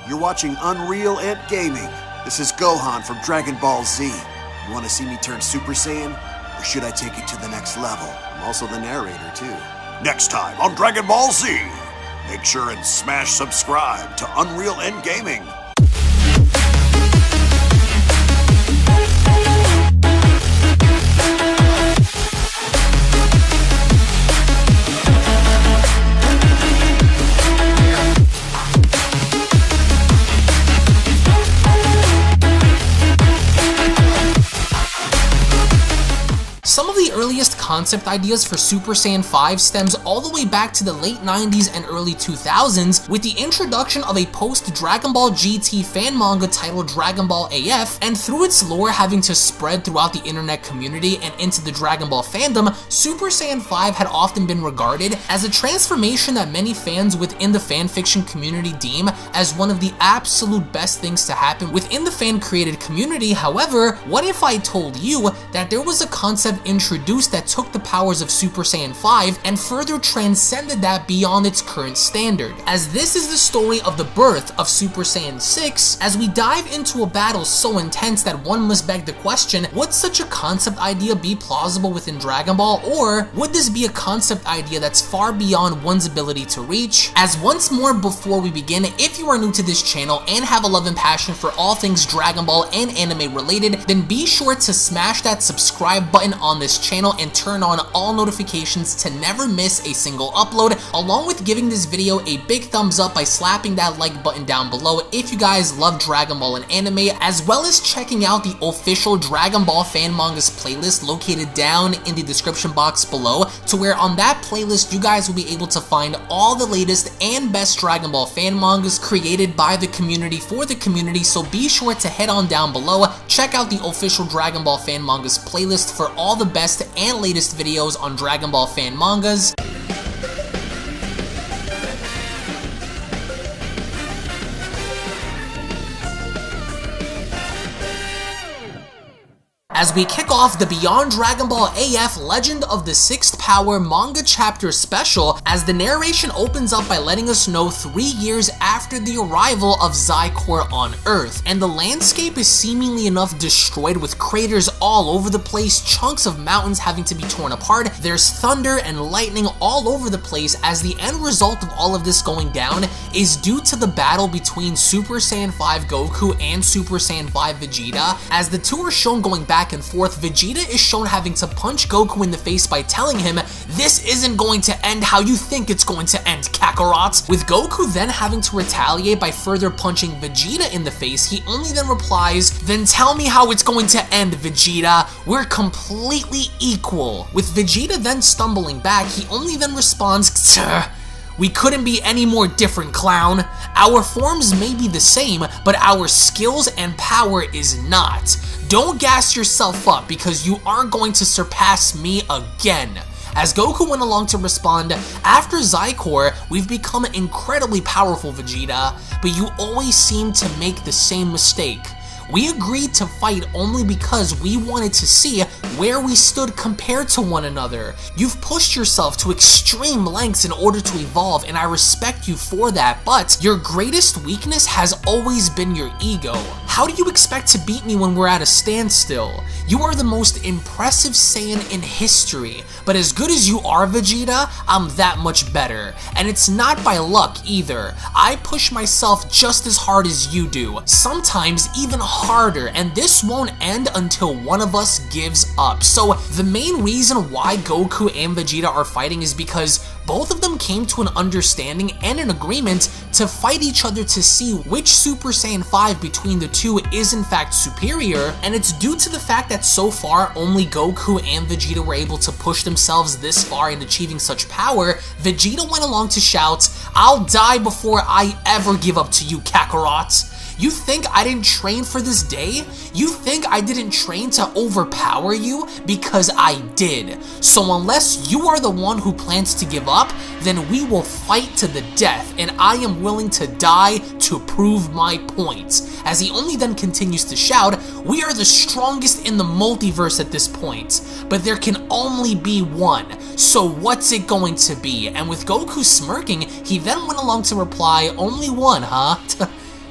You're watching Unreal Ant Gaming. This is Gohan from Dragon Ball Z. You want to see me turn Super Saiyan? Or should I take it to the next level? I'm also the narrator, too. Next time on Dragon Ball Z, make sure and smash subscribe to Unreal Ant Gaming. Some of the earliest concept ideas for Super Saiyan 5 stems all the way back to the late 90s and early 2000s with the introduction of a post-Dragon Ball GT fan manga titled Dragon Ball AF, and through its lore having to spread throughout the internet community and into the Dragon Ball fandom, Super Saiyan 5 had often been regarded as a transformation that many fans within the fanfiction community deem as one of the absolute best things to happen within the fan-created community. However, what if I told you that there was a concept introduced that took the powers of Super Saiyan 5 and further transcended that beyond its current standard? As this is the story of the birth of Super Saiyan 6, as we dive into a battle so intense that one must beg the question, would such a concept idea be plausible within Dragon Ball, or would this be a concept idea that's far beyond one's ability to reach? As once more before we begin, if you are new to this channel and have a love and passion for all things Dragon Ball and anime related, then be sure to smash that subscribe button on this channel and turn on all notifications to never miss a single upload, along with giving this video a big thumbs up by slapping that like button down below if you guys love Dragon Ball and anime, as well as checking out the official Dragon Ball fan mangas playlist located down in the description box below, to where on that playlist you guys will be able to find all the latest and best Dragon Ball fan mangas created by the community for the community. So be sure to head on down below, check out the official Dragon Ball fan mangas playlist for all the best and latest videos on Dragon Ball fan mangas. As we kick off the Beyond Dragon Ball AF Legend of the Sixth Power manga chapter special, as the narration opens up by letting us know 3 years after the arrival of Zycor on Earth, and the landscape is seemingly enough destroyed with craters all over the place, chunks of mountains having to be torn apart, there's thunder and lightning all over the place, as the end result of all of this going down is due to the battle between Super Saiyan 5 Goku and Super Saiyan 5 Vegeta. As the two are shown going back and forth, Vegeta is shown having to punch Goku in the face by telling him, "This isn't going to end how you think it's going to end, Kakarot." With Goku then having to retaliate by further punching Vegeta in the face, he only then replies, "Then tell me how it's going to end, Vegeta. We're completely equal." With Vegeta then stumbling back, he only then responds, "Tch, we couldn't be any more different, clown. Our forms may be the same, but our skills and power is not. Don't gas yourself up because you aren't going to surpass me again." As Goku went along to respond, "After Zycor, we've become incredibly powerful, Vegeta, but you always seem to make the same mistake. We agreed to fight only because we wanted to see where we stood compared to one another. You've pushed yourself to extreme lengths in order to evolve, and I respect you for that, but your greatest weakness has always been your ego. How do you expect to beat me when we're at a standstill? You are the most impressive Saiyan in history, but as good as you are, Vegeta, I'm that much better. And it's not by luck either. I push myself just as hard as you do, sometimes even harder, and this won't end until one of us gives up." So the main reason why Goku and Vegeta are fighting is because both of them came to an understanding and an agreement to fight each other to see which Super Saiyan 5 between the two is in fact superior, and it's due to the fact that so far only Goku and Vegeta were able to push themselves this far in achieving such power. Vegeta went along to shout, "I'll die before I ever give up to you, Kakarot. You think I didn't train for this day? You think I didn't train to overpower you? Because I did. So unless you are the one who plans to give up, then we will fight to the death, and I am willing to die to prove my point." As he only then continues to shout, "We are the strongest in the multiverse at this point, but there can only be one. So what's it going to be?" And with Goku smirking, he then went along to reply, "Only one, huh?"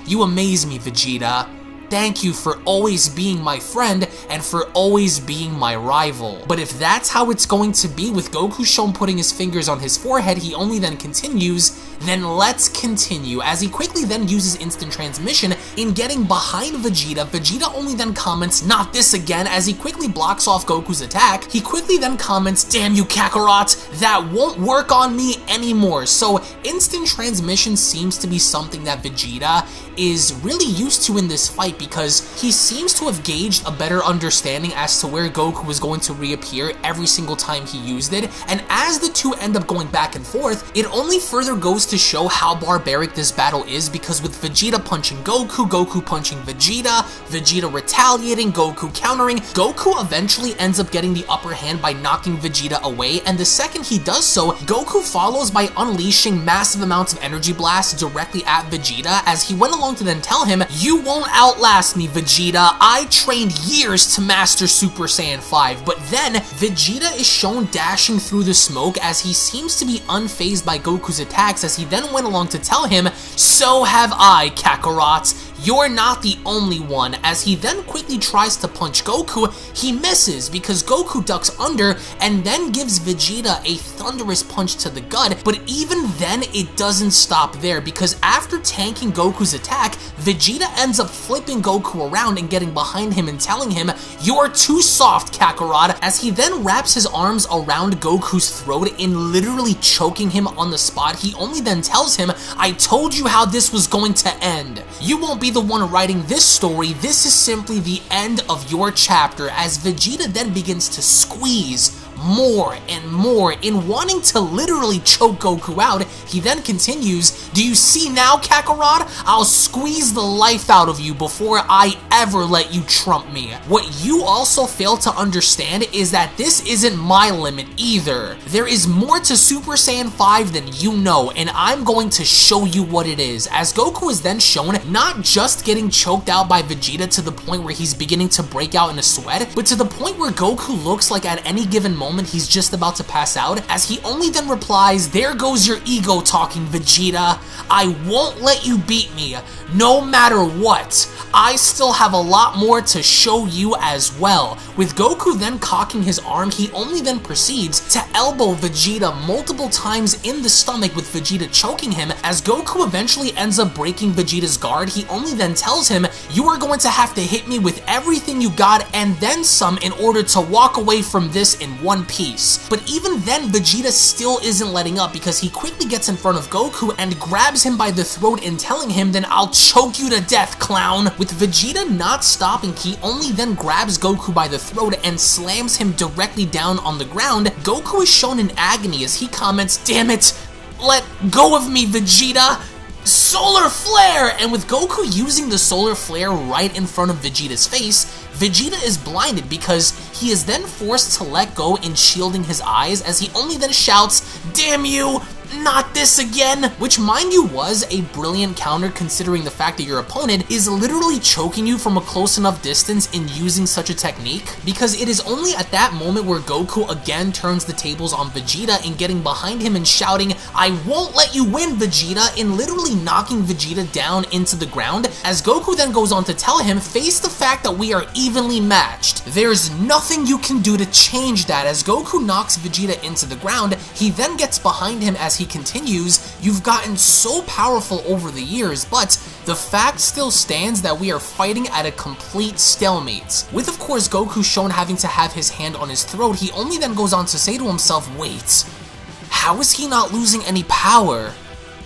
You amaze me, Vegeta. Thank you for always being my friend and for always being my rival. But if that's how it's going to be, with Goku shown putting his fingers on his forehead, he only then continues, then let's continue, as he quickly then uses instant transmission in getting behind Vegeta. Vegeta only then comments, not this again, as he quickly blocks off Goku's attack. He quickly then comments, damn you Kakarot, that won't work on me anymore. So instant transmission seems to be something that Vegeta is really used to in this fight, because he seems to have gauged a better understanding as to where Goku was going to reappear every single time he used it, and as the two end up going back and forth, it only further goes to show how barbaric this battle is, because with Vegeta punching Goku, Goku punching Vegeta, Vegeta retaliating, Goku countering, Goku eventually ends up getting the upper hand by knocking Vegeta away, and the second he does so, Goku follows by unleashing massive amounts of energy blasts directly at Vegeta, as he went along to then tell him, you won't outlast me, Vegeta. I trained years to master Super Saiyan 5, but then Vegeta is shown dashing through the smoke as he seems to be unfazed by Goku's attacks, as he then went along to tell him, so have I, Kakarot. You're not the only one, as he then quickly tries to punch Goku. He misses because Goku ducks under and then gives Vegeta a thunderous punch to the gut, but even then it doesn't stop there, because after tanking Goku's attack, Vegeta ends up flipping Goku around and getting behind him and telling him, you're too soft, Kakarot, as he then wraps his arms around Goku's throat in literally choking him on the spot. He only then tells him, I told you how this was going to end. You won't be the one writing this story, this is simply the end of your chapter, as Vegeta then begins to squeeze more and more in wanting to literally choke Goku out. He then continues, do you see now, Kakarot? I'll squeeze the life out of you before I ever let you trump me. What you also fail to understand is that this isn't my limit either. There is more to Super Saiyan 5 than you know, and I'm going to show you what it is, as Goku is then shown not just getting choked out by Vegeta to the point where he's beginning to break out in a sweat, but to the point where Goku looks like at any given moment he's just about to pass out, as he only then replies, there goes your ego talking, Vegeta. I won't let you beat me, no matter what. I still have a lot more to show you as well. With Goku then cocking his arm, he only then proceeds to elbow Vegeta multiple times in the stomach, with Vegeta choking him. As Goku eventually ends up breaking Vegeta's guard, he only then tells him, you are going to have to hit me with everything you got and then some in order to walk away from this in one piece. But even then, Vegeta still isn't letting up, because he quickly gets in front of Goku and grabs him by the throat and telling him, then I'll choke you to death, clown. With Vegeta not stopping, he only then grabs Goku by the throat and slams him directly down on the ground. Goku is shown in agony as he comments, damn it, let go of me, Vegeta. Solar Flare! And with Goku using the Solar Flare right in front of Vegeta's face, Vegeta is blinded, because he is then forced to let go in shielding his eyes, as he only then shouts, damn you! Not this again! Which, mind you, was a brilliant counter, considering the fact that your opponent is literally choking you from a close enough distance in using such a technique, because it is only at that moment where Goku again turns the tables on Vegeta in getting behind him and shouting, I won't let you win, Vegeta, in literally knocking Vegeta down into the ground, as Goku then goes on to tell him, face the fact that we are evenly matched. There's nothing you can do to change that. As Goku knocks Vegeta into the ground, he then gets behind him as he continues, you've gotten so powerful over the years, but the fact still stands that we are fighting at a complete stalemate. With, of course, Goku shown having to have his hand on his throat, he only then goes on to say to himself, wait, how is he not losing any power?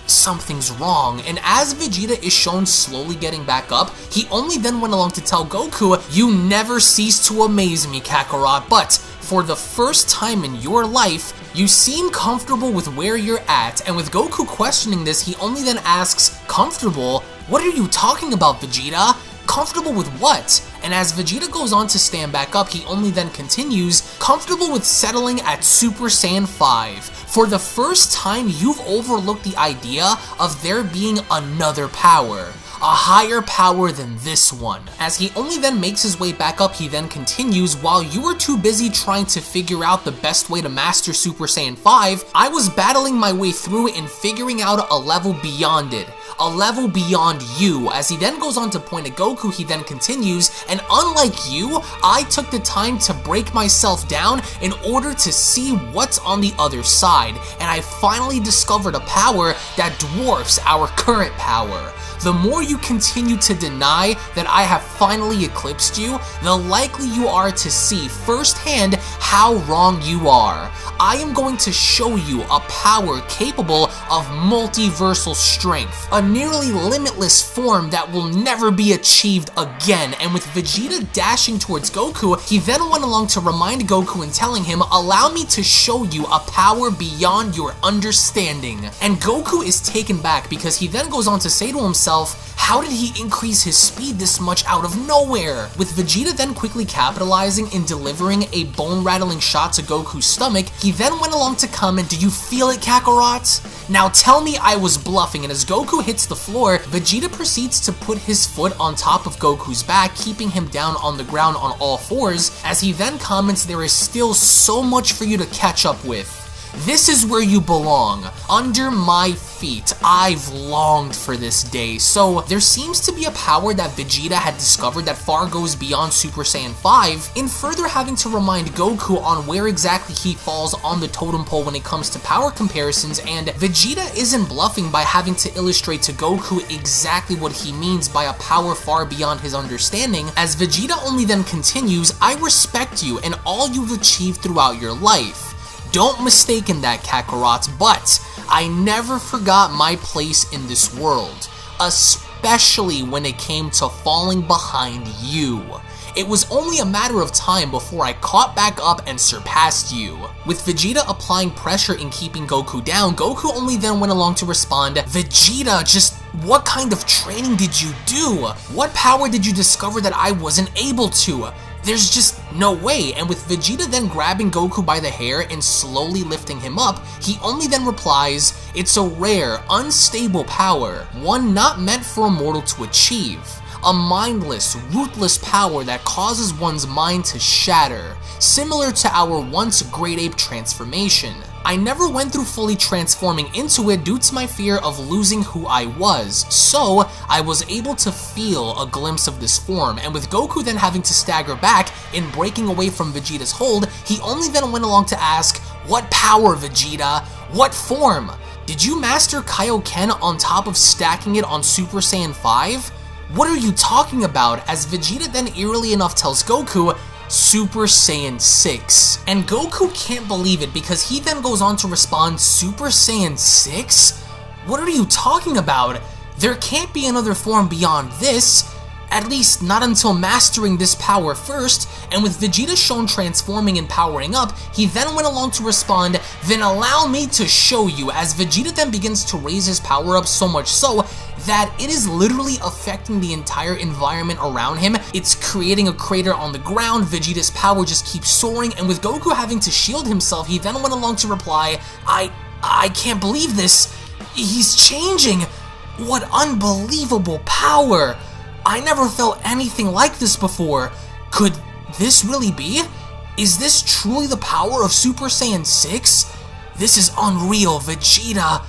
Something's wrong. And as Vegeta is shown slowly getting back up, he only then went along to tell Goku, you never cease to amaze me, Kakarot, but for the first time in your life, you seem comfortable with where you're at. And with Goku questioning this, he only then asks, comfortable? What are you talking about, Vegeta? Comfortable with what? And as Vegeta goes on to stand back up, he only then continues, comfortable with settling at Super Saiyan 5. For the first time, you've overlooked the idea of there being another power. A higher power than this one. As he only then makes his way back up, he then continues, while you were too busy trying to figure out the best way to master Super Saiyan 5, I was battling my way through and figuring out a level beyond it. a level beyond you. As he then goes on to point at Goku, he then continues, and unlike you, I took the time to break myself down in order to see what's on the other side, and I finally discovered a power that dwarfs our current power. The more you continue to deny that I have finally eclipsed you, the likely you are to see firsthand how wrong you are. I am going to show you a power capable of multiversal strength, a nearly limitless form that will never be achieved again. And with Vegeta dashing towards Goku, he then went along to remind Goku and telling him, allow me to show you a power beyond your understanding. And Goku is taken back because he then goes on to say to himself, how did he increase his speed this much out of nowhere? With Vegeta then quickly capitalizing in delivering a bone-rattling shot to Goku's stomach, he then went along to comment, do you feel it, Kakarot? Now tell me I was bluffing, and as Goku hits the floor, Vegeta proceeds to put his foot on top of Goku's back, keeping him down on the ground on all fours, as he then comments, there is still so much for you to catch up with. This is where you belong, under my feet. I've longed for this day. So there seems to be a power that Vegeta had discovered that far goes beyond Super Saiyan 5, in further having to remind Goku on where exactly he falls on the totem pole when it comes to power comparisons, and Vegeta isn't bluffing by having to illustrate to Goku exactly what he means by a power far beyond his understanding, as Vegeta only then continues, I respect you and all you've achieved throughout your life. Don't mistake in that, Kakarot, but I never forgot my place in this world, especially when it came to falling behind you. It was only a matter of time before I caught back up and surpassed you. With Vegeta applying pressure in keeping Goku down, Goku only then went along to respond, Vegeta, just what kind of training did you do? What power did you discover that I wasn't able to? There's just no way. And with Vegeta then grabbing Goku by the hair and slowly lifting him up, he only then replies, it's a rare, unstable power, one not meant for a mortal to achieve. A mindless, ruthless power that causes one's mind to shatter, similar to our once great ape transformation. I never went through fully transforming into it due to my fear of losing who I was, so I was able to feel a glimpse of this form, and with Goku then having to stagger back in breaking away from Vegeta's hold, he only then went along to ask, what power, Vegeta? What form? Did you master Kaioken on top of stacking it on Super Saiyan 5? What are you talking about? As Vegeta then eerily enough tells Goku, Super Saiyan 6. And Goku can't believe it because he then goes on to respond, Super Saiyan 6? What are you talking about? There can't be another form beyond this. At least not until mastering this power first, and with Vegeta shown transforming and powering up, he then went along to respond, then allow me to show you, as Vegeta then begins to raise his power up so much so that it is literally affecting the entire environment around him. It's creating a crater on the ground, Vegeta's power just keeps soaring, and with Goku having to shield himself, he then went along to reply, I can't believe this, he's changing, what unbelievable power. I never felt anything like this before. Could this really be? Is this truly the power of Super Saiyan 6? This is unreal, Vegeta.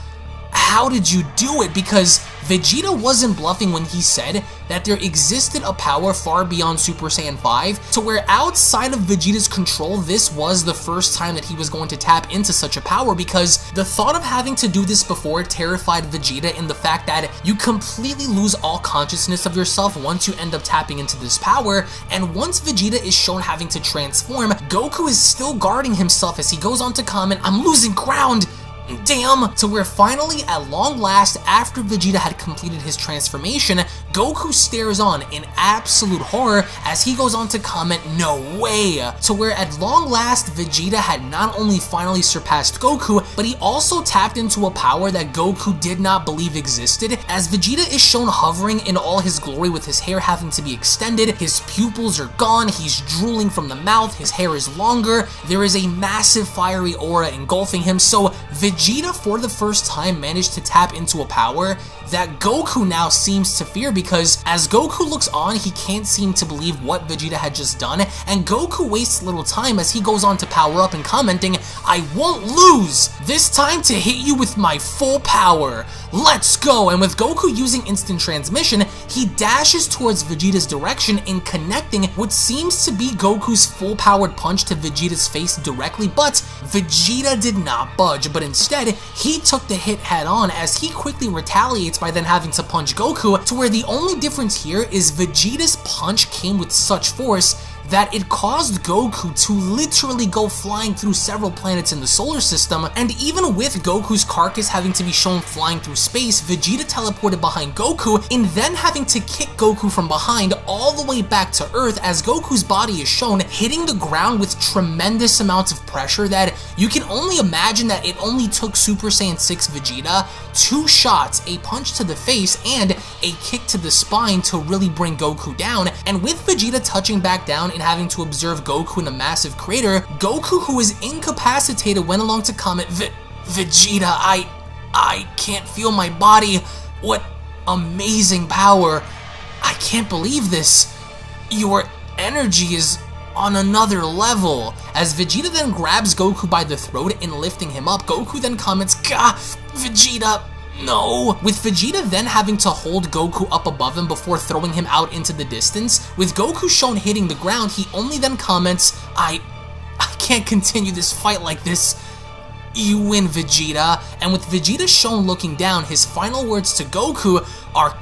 How did you do it? Because Vegeta wasn't bluffing when he said that there existed a power far beyond Super Saiyan 5, to where outside of Vegeta's control, this was the first time that he was going to tap into such a power, because the thought of having to do this before terrified Vegeta in the fact that you completely lose all consciousness of yourself once you end up tapping into this power, and once Vegeta is shown having to transform, Goku is still guarding himself as he goes on to comment, I'm losing ground! Damn! To where finally, at long last, after Vegeta had completed his transformation, Goku stares on in absolute horror as he goes on to comment, no way! To where at long last, Vegeta had not only finally surpassed Goku, but he also tapped into a power that Goku did not believe existed, as Vegeta is shown hovering in all his glory with his hair having to be extended, his pupils are gone, he's drooling from the mouth, his hair is longer, there is a massive fiery aura engulfing him, so Vegeta for the first time managed to tap into a power that Goku now seems to fear, because as Goku looks on, he can't seem to believe what Vegeta had just done, and Goku wastes little time as he goes on to power up and commenting, "I won't lose! This time to hit you with my full power! Let's go!" And with Goku using instant transmission, he dashes towards Vegeta's direction and connecting what seems to be Goku's full-powered punch to Vegeta's face directly, but Vegeta did not budge, but instead, he took the hit head-on as he quickly retaliates by then having to punch Goku, to where the only difference here is Vegeta's punch came with such force that it caused Goku to literally go flying through several planets in the solar system, and even with Goku's carcass having to be shown flying through space, Vegeta teleported behind Goku, and then having to kick Goku from behind all the way back to Earth as Goku's body is shown hitting the ground with tremendous amounts of pressure that you can only imagine that it only took Super Saiyan 6 Vegeta 2 shots, a punch to the face and a kick to the spine to really bring Goku down, and with Vegeta touching back down and having to observe Goku in a massive crater, Goku, who is incapacitated, went along to comment, Vegeta, I can't feel my body. What amazing power. I can't believe this. Your energy is on another level. As Vegeta then grabs Goku by the throat and lifting him up, Goku then comments, "Gah, Vegeta, no." With Vegeta then having to hold Goku up above him before throwing him out into the distance, with Goku shown hitting the ground, he only then comments, I can't continue this fight like this. You win, Vegeta. And with Vegeta shown looking down, his final words to Goku are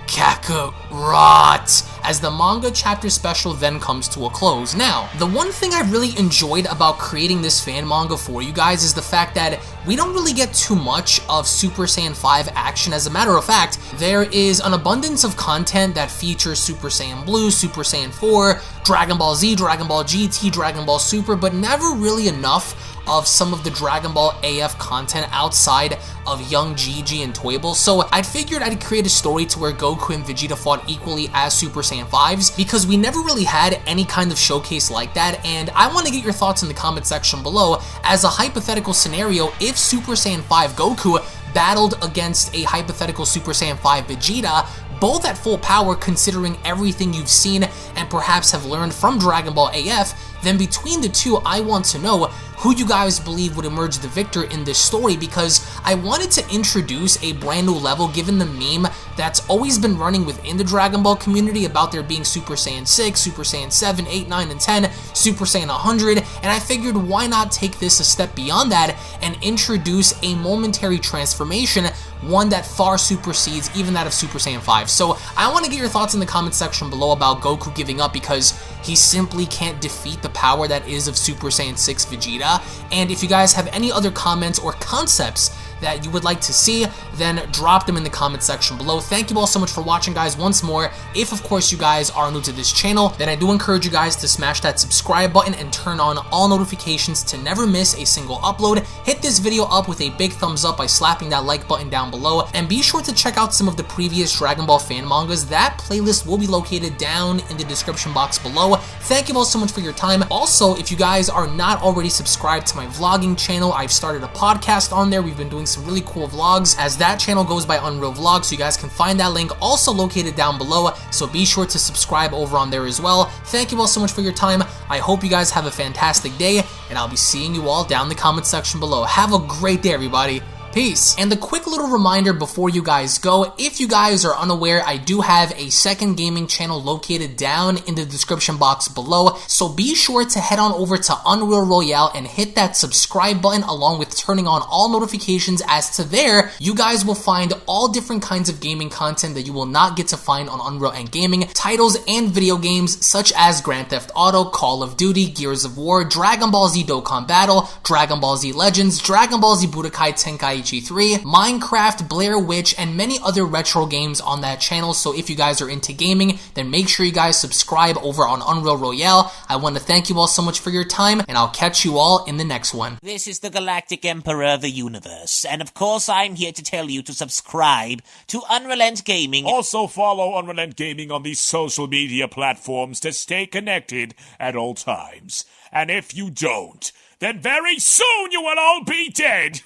Kakarot, as the manga chapter special then comes to a close. Now, the one thing I really enjoyed about creating this fan manga for you guys is the fact that we don't really get too much of Super Saiyan 5 action. As a matter of fact, there is an abundance of content that features Super Saiyan Blue, Super Saiyan 4, Dragon Ball Z, Dragon Ball GT, Dragon Ball Super, but never really enough of some of the Dragon Ball AF content outside of Young Gigi and Toyble. So I figured I'd create a story to where Goku and Vegeta fought equally as Super Saiyan 5s, because we never really had any kind of showcase like that, and I want to get your thoughts in the comment section below. As a hypothetical scenario, if Super Saiyan 5 Goku battled against a hypothetical Super Saiyan 5 Vegeta, both at full power, considering everything you've seen and perhaps have learned from Dragon Ball AF, then between the two, I want to know who you guys believe would emerge the victor in this story, because I wanted to introduce a brand new level given the meme that's always been running within the Dragon Ball community about there being Super Saiyan 6, Super Saiyan 7, 8, 9, and 10, Super Saiyan 100, and I figured why not take this a step beyond that and introduce a momentary transformation, one that far supersedes even that of Super Saiyan 5. So I want to get your thoughts in the comment section below about Goku giving up, because he simply can't defeat the power that is of Super Saiyan 6 Vegeta. And if you guys have any other comments or concepts that you would like to see, then drop them in the comment section below. Thank you all so much for watching, guys. Once more, if of course you guys are new to this channel, then I do encourage you guys to smash that subscribe button and turn on all notifications to never miss a single upload. Hit this video up with a big thumbs up by slapping that like button down below, and be sure to check out some of the previous Dragon Ball fan mangas. That playlist will be located down in the description box below. Thank you all so much for your time. Also, if you guys are not already subscribed to my vlogging channel, I've started a podcast on there. We've been doing some really cool vlogs, as that channel goes by Unreal Vlogs, so you guys can find that link also located down below, so be sure to subscribe over on there as well. Thank you all so much for your time. I hope you guys have a fantastic day, and I'll be seeing you all down in the comment section below. Have a great day, everybody. Peace. And a quick little reminder before you guys go, if you guys are unaware, I do have a second gaming channel located down in the description box below, so be sure to head on over to Unreal Royale and hit that subscribe button along with turning on all notifications, as to there, you guys will find all different kinds of gaming content that you will not get to find on Unreal and Gaming, titles and video games such as Grand Theft Auto, Call of Duty, Gears of War, Dragon Ball Z Dokkan Battle, Dragon Ball Z Legends, Dragon Ball Z Budokai Tenkaichi 3, Minecraft, Blair Witch, and many other retro games on that channel. So if you guys are into gaming, then make sure you guys subscribe over on Unreal Royale. I want to thank you all so much for your time, and I'll catch you all in the next one. This is the Galactic Emperor of the Universe, and of course I'm here to tell you to subscribe to Unrelent Gaming. Also follow Unrelent Gaming on these social media platforms to stay connected at all times. And if you don't, then very soon you will all be dead!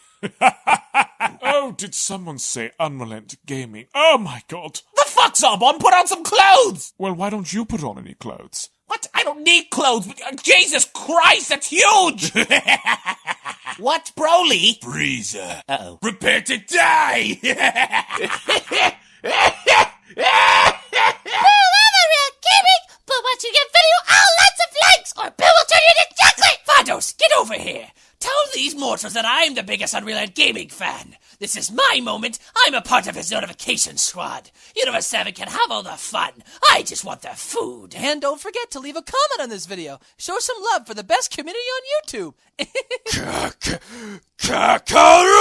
Oh, did someone say Unrelent Gaming? Oh my god. The fuck, Zarbon? Put on some clothes! Well, why don't you put on any clothes? What? I don't need clothes. Jesus Christ, that's huge! What, Broly? Freezer. Uh-oh. Prepare to die! But once you get video, lots of likes, or Bill will turn you into chocolate! Vados, get over here! Tell these mortals that I'm the biggest Unreal Gaming fan. This is my moment. I'm a part of his notification squad. Universe 7 can have all the fun. I just want the food. And don't forget to leave a comment on this video. Show some love for the best community on YouTube. Kakarot!